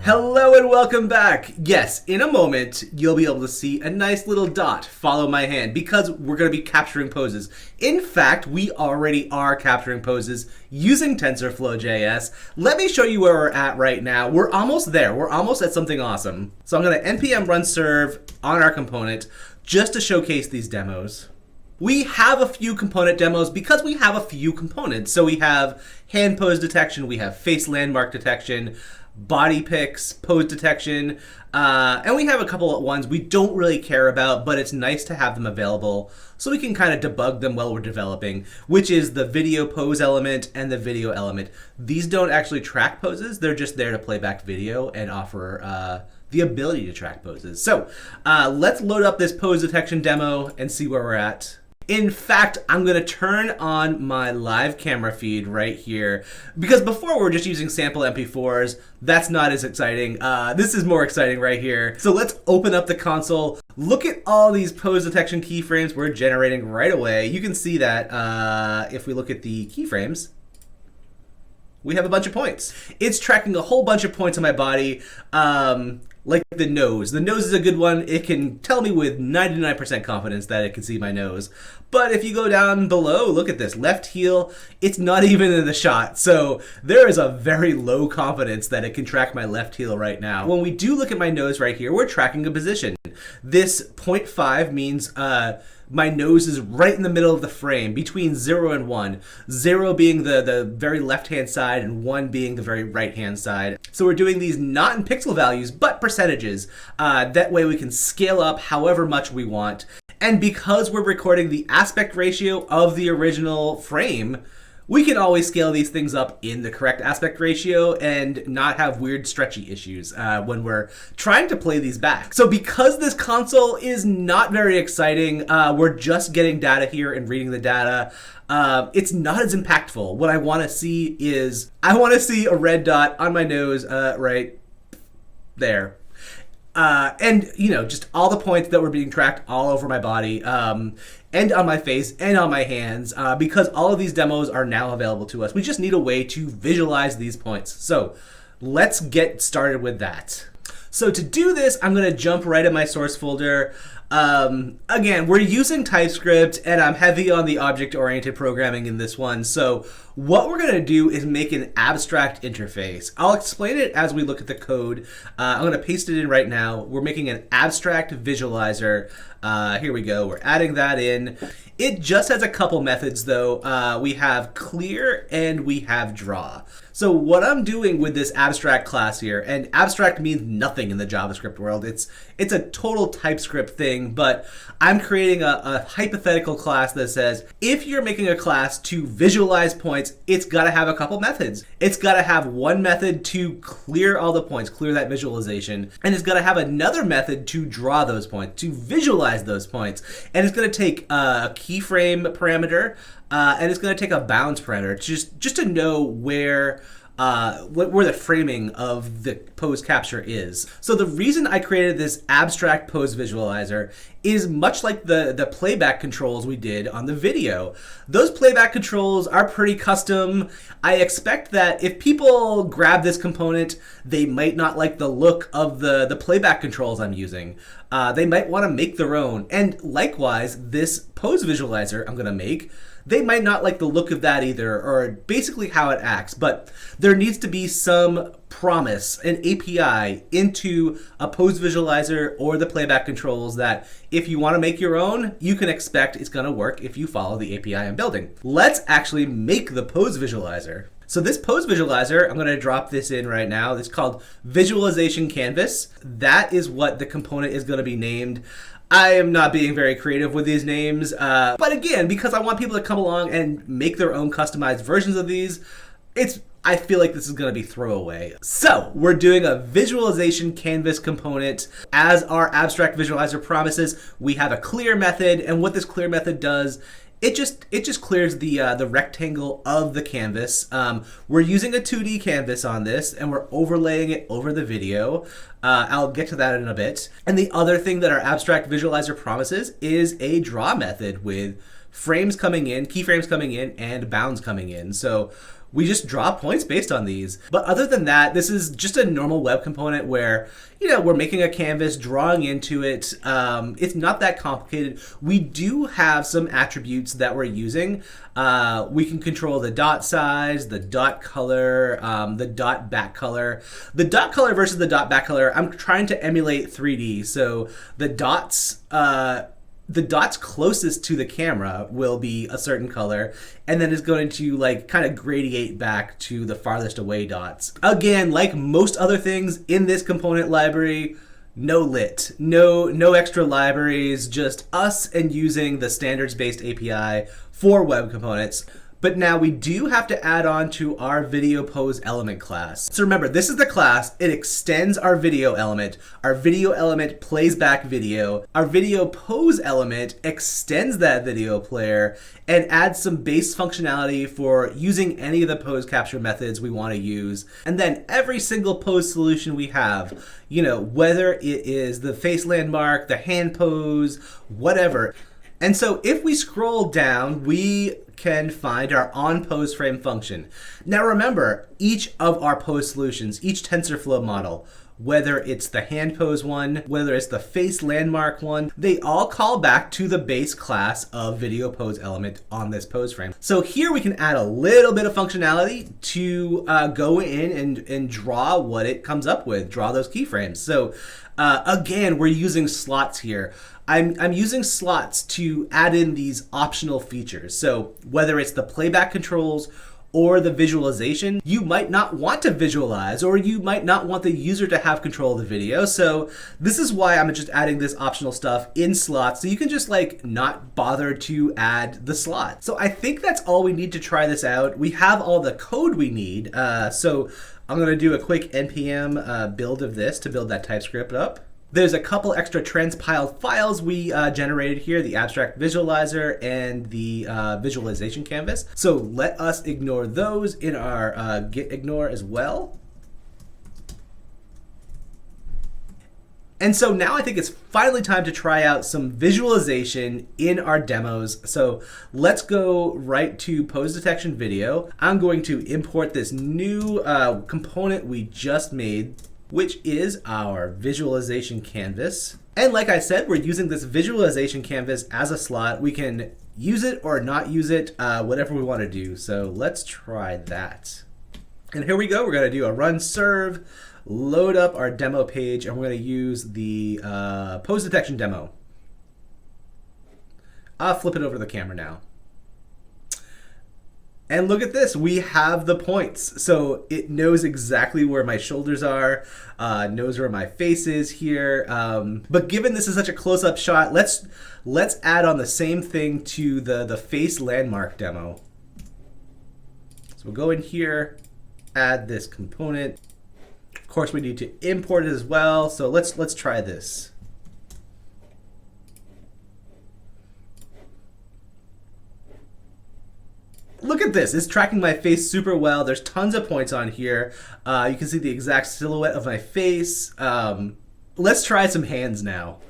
Hello and welcome back. Yes, in a moment, you'll be able to see a nice little dot follow my hand because we're going to be capturing poses. In fact, we already are capturing poses using TensorFlow.js. Let me show you where we're at right now. We're almost there. We're almost at something awesome. So I'm going to npm run serve on our component just to showcase these demos. We have a few component demos because we have a few components. So we have hand pose detection, we have face landmark detection, body pics, pose detection, and we have a couple of ones we don't really care about, but it's nice to have them available so we can kind of debug them while we're developing, which is the video pose element and the video element. These don't actually track poses, they're just there to play back video and offer the ability to track poses. So let's load up this pose detection demo and see where we're at. In fact, I'm going to turn on my live camera feed right here because before we were just using sample MP4s. That's not as exciting. This is more exciting right here. So let's open up the console. Look at all these pose detection keyframes we're generating right away. You can see that if we look at the keyframes, we have a bunch of points. It's tracking a whole bunch of points on my body. Like the nose. The nose is a good one. It can tell me with 99% confidence that it can see my nose. But if you go down below, look at this. Left heel, it's not even in the shot. So there is a very low confidence that it can track my left heel right now. When we do look at my nose right here, we're tracking a position. This 0.5 means my nose is right in the middle of the frame between 0 and 1. 0 being the very left-hand side and 1 being the very right-hand side. So we're doing these not in pixel values, but percentages. That way we can scale up however much we want. And because we're recording the aspect ratio of the original frame, we can always scale these things up in the correct aspect ratio and not have weird stretchy issues when we're trying to play these back. So because this console is not very exciting, we're just getting data here and reading the data. It's not as impactful. What I want to see is, I want to see a red dot on my nose right there. And, you know, just all the points that were being tracked all over my body, and on my face and on my hands, because all of these demos are now available to us. We just need a way to visualize these points. So let's get started with that. So to do this, I'm going to jump right in my source folder. Again, we're using TypeScript and I'm heavy on the object-oriented programming in this one. So what we're going to do is make an abstract interface. I'll explain it as we look at the code. I'm going to paste it in right now. We're making an abstract visualizer. Here we go. We're adding that in. It just has a couple methods though. We have clear and we have draw. So what I'm doing with this abstract class here, and abstract means nothing in the JavaScript world. It's a total TypeScript thing, but I'm creating a hypothetical class that says, if you're making a class to visualize points, it's got to have a couple methods. It's got to have one method to clear all the points, clear that visualization, and it's got to have another method to draw those points, to visualize those points. And it's going to take a keyframe parameter, and it's going to take a bounds parameter just to know where the framing of the pose capture is. So the reason I created this abstract pose visualizer is much like the playback controls we did on the video. Those playback controls are pretty custom. I expect that if people grab this component, they might not like the look of the playback controls I'm using. They might want to make their own. And likewise, this pose visualizer I'm going to make, they might not like the look of that either, or basically how it acts, but there needs to be some promise, an API into a pose visualizer or the playback controls that if you want to make your own, you can expect it's going to work if you follow the API I'm building. Let's actually make the pose visualizer. So this pose visualizer, I'm going to drop this in right now. It's called Visualization Canvas. That is what the component is going to be named. I am not being very creative with these names, but again, because I want people to come along and make their own customized versions of these, I feel like this is going to be throwaway. So we're doing a visualization canvas component. As our abstract visualizer promises, we have a clear method, and what this clear method does, it just clears the rectangle of the canvas. We're using a 2D canvas on this, and we're overlaying it over the video. I'll get to that in a bit. And the other thing that our abstract visualizer promises is a draw method with frames coming in, keyframes coming in, and bounds coming in. So we just draw points based on these. But other than that, this is just a normal web component where, you know, we're making a canvas, drawing into it. It's not that complicated. We do have some attributes that we're using. We can control the dot size, the dot color, the dot back color. The dot color versus the dot back color, I'm trying to emulate 3D. So the dots closest to the camera will be a certain color, and then it's going to like kind of gradiate back to the farthest away dots. Again, like most other things in this component library, no lit, no extra libraries, just us and using the standards-based API for web components. But now we do have to add on to our video pose element class. So remember, this is the class. It extends our video element. Our video element plays back video. Our video pose element extends that video player and adds some base functionality for using any of the pose capture methods we want to use. And then every single pose solution we have, you know, whether it is the face landmark, the hand pose, whatever. And so if we scroll down, we can find our onPose frame function. Now remember, each of our pose solutions, each TensorFlow model, whether it's the hand pose one, whether it's the face landmark one, they all call back to the base class of video pose element on this pose frame. So here we can add a little bit of functionality to go in and draw what it comes up with, draw those keyframes. So again, we're using slots here. I'm using slots to add in these optional features. So whether it's the playback controls or the visualization, you might not want to visualize, or you might not want the user to have control of the video. So this is why I'm just adding this optional stuff in slots, so you can just like not bother to add the slot. So I think that's all we need to try this out. We have all the code we need. So I'm gonna do a quick npm build of this to build that TypeScript up. There's a couple extra transpiled files we generated here, the abstract visualizer and the visualization canvas. So let us ignore those in our git ignore as well. And so now I think it's finally time to try out some visualization in our demos. So let's go right to pose detection video. I'm going to import this new component we just made, which is our visualization canvas. And like I said, we're using this visualization canvas as a slot. We can use it or not use it, whatever we want to do. So let's try that. And here we go. We're going to do a run serve, load up our demo page, and we're going to use the pose detection demo. I'll flip it over to the camera now. And look at this, we have the points. So it knows exactly where my shoulders are, knows where my face is here. But given this is such a close-up shot, let's add on the same thing to the face landmark demo. So we'll go in here, add this component. Of course, we need to import it as well. So let's try this. Look at this, it's tracking my face super well. There's tons of points on here. You can see the exact silhouette of my face. Let's try some hands now.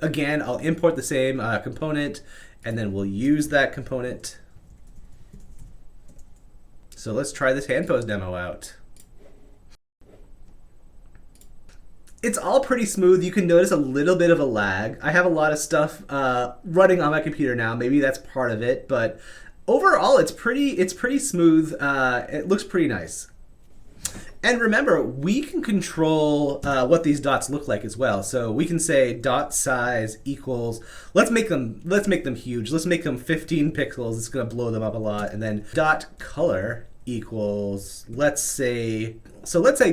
Again, I'll import the same component, and then we'll use that component. So let's try this hand pose demo out. It's all pretty smooth. You can notice a little bit of a lag. I have a lot of stuff running on my computer now. Maybe that's part of it, but overall, it's pretty smooth. It looks pretty nice. And remember, we can control what these dots look like as well. So we can say dot size equals. Let's make them huge. Let's make them 15 pixels. It's going to blow them up a lot. And then dot color equals, let's say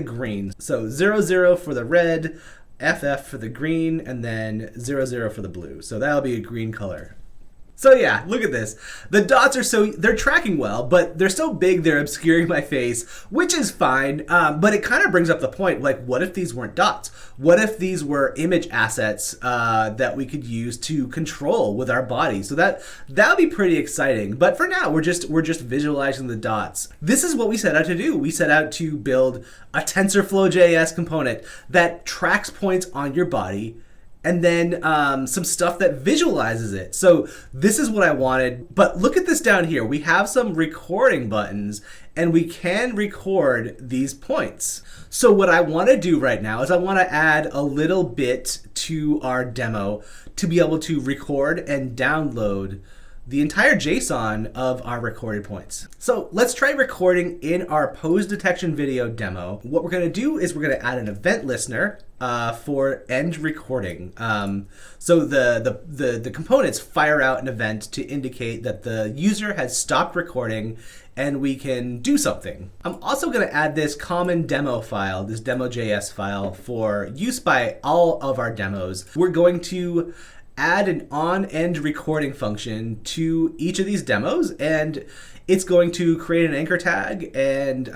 green. So 00 for the red, FF for the green, and then 00 for the blue. So that'll be a green color. So yeah, look at this. The dots are they're tracking well, but they're so big they're obscuring my face, which is fine, but it kind of brings up the point, like what if these weren't dots? What if these were image assets that we could use to control with our body? So that would be pretty exciting, but for now, we're just visualizing the dots. This is what we set out to do. We set out to build a TensorFlow.js component that tracks points on your body and then some stuff that visualizes it. So this is what I wanted, but look at this down here. We have some recording buttons, and we can record these points. So what I want to do right now is I want to add a little bit to our demo to be able to record and download the entire JSON of our recorded points. So let's try recording in our pose detection video demo. What we're going to do is we're going to add an event listener for end recording. So the components fire out an event to indicate that the user has stopped recording and we can do something. I'm also going to add this common demo file, this demo.js file, for use by all of our demos. We're going to add an on-end recording function to each of these demos, and it's going to create an anchor tag and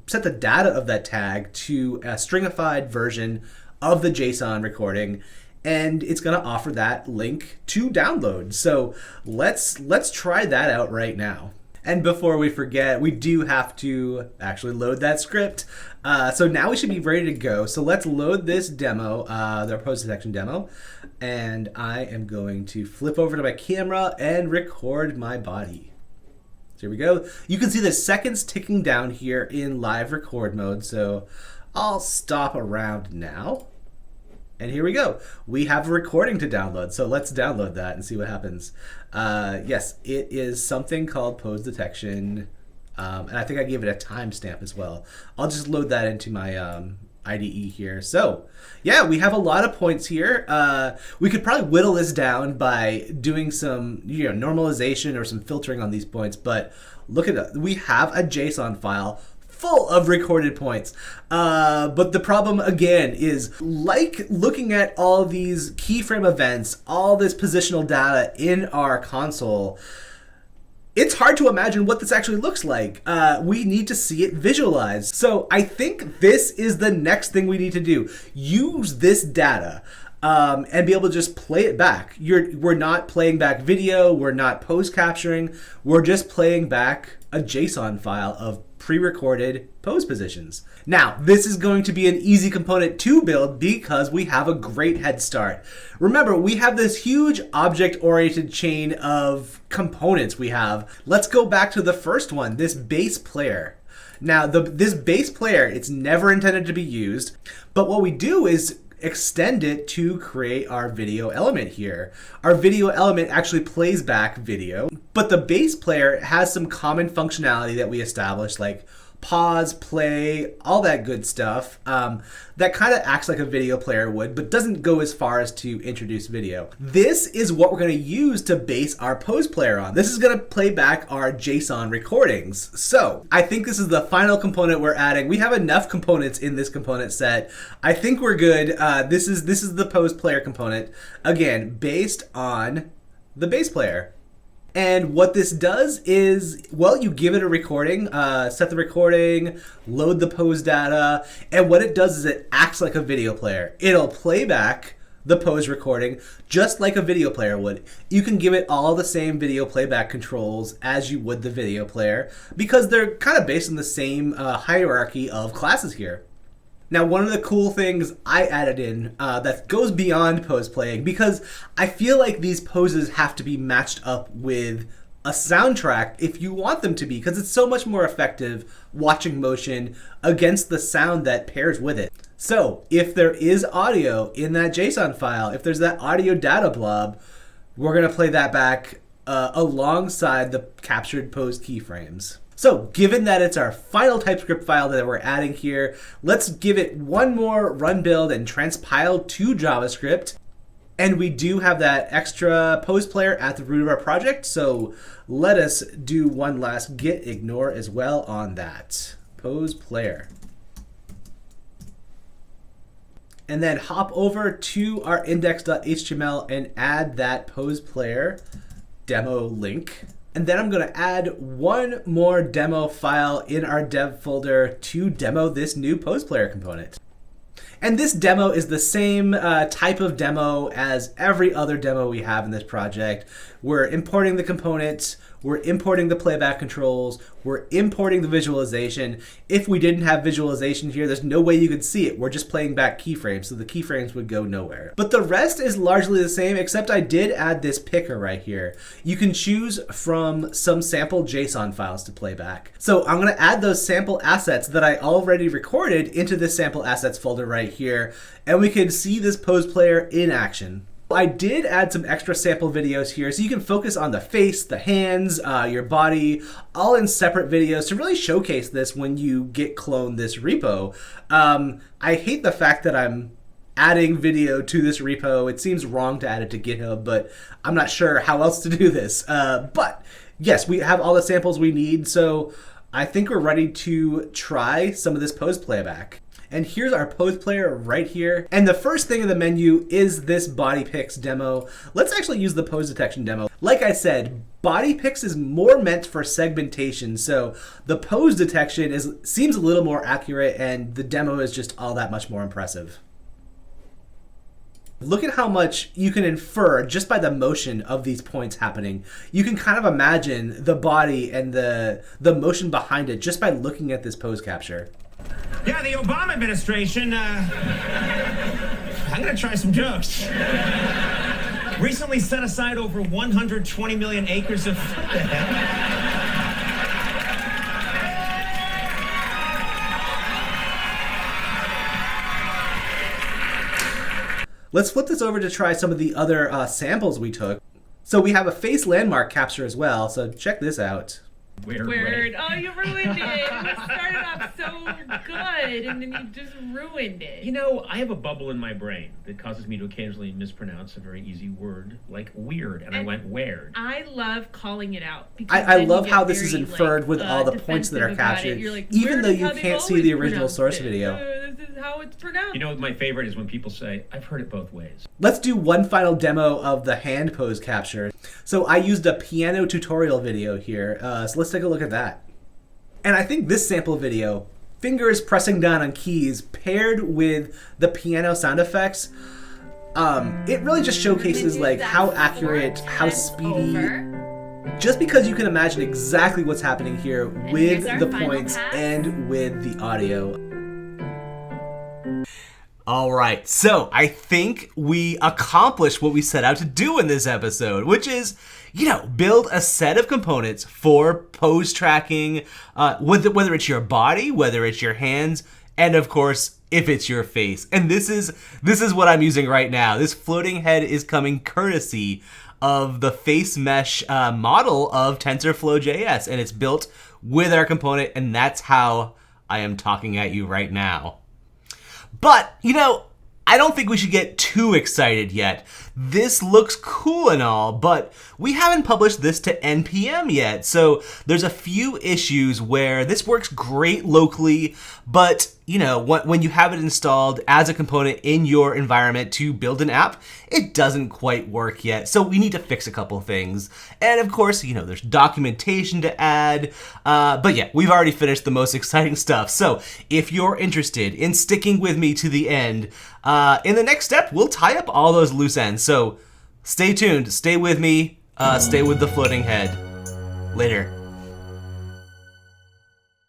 set the data of that tag to a stringified version of the JSON recording, and it's going to offer that link to download. So let's try that out right now. And before we forget, we do have to actually load that script. So now we should be ready to go. So let's load this demo, the pose detection demo. And I am going to flip over to my camera and record my body. So here we go. You can see the seconds ticking down here in live record mode. So I'll stop around now. And here we go. We have a recording to download. So let's download that and see what happens. Yes, it is something called pose detection. And I think I gave it a timestamp as well. I'll just load that into my IDE here. So yeah, we have a lot of points here. We could probably whittle this down by doing some normalization or some filtering on these points. But look at that. We have a JSON file full of recorded points. But the problem again is, like looking at all these keyframe events, all this positional data in our console, it's hard to imagine what this actually looks like. We need to see it visualized. So I think this is the next thing we need to do. Use this data and be able to just play it back. We're not playing back video, we're not pose capturing, we're just playing back a JSON file of pre-recorded pose positions. Now, this is going to be an easy component to build because we have a great head start. Remember, we have this huge object-oriented chain of components we have. Let's go back to the first one, this base player. Now, this base player, it's never intended to be used, but what we do is extend it to create our video element here. Our video element actually plays back video, but the base player has some common functionality that we established, like pause, play, all that good stuff, that kind of acts like a video player would, but doesn't go as far as to introduce video. This is what we're going to use to base our pose player on. This is going to play back our JSON recordings. So I think this is the final component we're adding. We have enough components in this component set. I think we're good. This is the pose player component, again, based on the base player. And what this does is, well, you give it a recording, set the recording, load the pose data, and what it does is it acts like a video player. It'll play back the pose recording just like a video player would. You can give it all the same video playback controls as you would the video player because they're kind of based on the same hierarchy of classes here. Now, one of the cool things I added in that goes beyond pose playing, because I feel like these poses have to be matched up with a soundtrack if you want them to be, because it's so much more effective watching motion against the sound that pairs with it. So if there is audio in that JSON file, if there's that audio data blob, we're going to play that back alongside the captured pose keyframes. So given that it's our final TypeScript file that we're adding here, let's give it one more run build and transpile to JavaScript. And we do have that extra pose player at the root of our project, so let us do one last git ignore as well on that. Pose player. And then hop over to our index.html and add that pose player demo link. And then I'm going to add one more demo file in our dev folder to demo this new pose player component. And this demo is the same type of demo as every other demo we have in this project. We're importing the components, we're importing the playback controls, we're importing the visualization. If we didn't have visualization here, there's no way you could see it. We're just playing back keyframes, so the keyframes would go nowhere. But the rest is largely the same, except I did add this picker right here. You can choose from some sample JSON files to play back. So I'm gonna add those sample assets that I already recorded into this sample assets folder right here, and we can see this pose player in action. I did add some extra sample videos here so you can focus on the face, the hands, your body, all in separate videos to really showcase this when you git clone this repo. I hate the fact that I'm adding video to this repo. It seems wrong to add it to GitHub, but I'm not sure how else to do this. But yes, we have all the samples we need, so I think we're ready to try some of this pose playback. And here's our pose player right here. And the first thing in the menu is this body pics demo. Let's actually use the pose detection demo. Like I said, body pics is more meant for segmentation. So the pose detection seems a little more accurate, and the demo is just all that much more impressive. Look at how much you can infer just by the motion of these points happening. You can kind of imagine the body and the motion behind it just by looking at this pose capture. Yeah, the Obama administration, I'm gonna try some jokes. Recently set aside over 120 million acres of... What the heck? Let's flip this over to try some of the other samples we took. So we have a face landmark capture as well, so check this out. Weird. Oh, you ruined it. It started off so good, and then you just ruined it. You know, I have a bubble in my brain that causes me to occasionally mispronounce a very easy word like weird, and I went weird. I love calling it out. I love how this is inferred with all the points that are captured, like, even though you can't see the original source video. This is how it's pronounced. You know, my favorite is when people say, I've heard it both ways. Let's do one final demo of the hand pose capture. So I used a piano tutorial video here, so let's take a look at that. And I think this sample video, fingers pressing down on keys paired with the piano sound effects, it really just showcases like how accurate, how speedy, just because you can imagine exactly what's happening here with the points and with the audio. All right, so I think we accomplished what we set out to do in this episode, which is, you know, build a set of components for pose tracking, whether it's your body, whether it's your hands, and of course, if it's your face. And this is what I'm using right now. This floating head is coming courtesy of the face mesh model of TensorFlow.js, and it's built with our component, and that's how I am talking at you right now. But, you know, I don't think we should get too excited yet. This looks cool and all, but we haven't published this to NPM yet, so there's a few issues where this works great locally, but, you know, when you have it installed as a component in your environment to build an app, it doesn't quite work yet, so we need to fix a couple things. And of course, you know, there's documentation to add, but yeah, we've already finished the most exciting stuff. So if you're interested in sticking with me to the end, in the next step, we'll tie up all those loose ends. So stay tuned, stay with me, stay with the floating head. Later.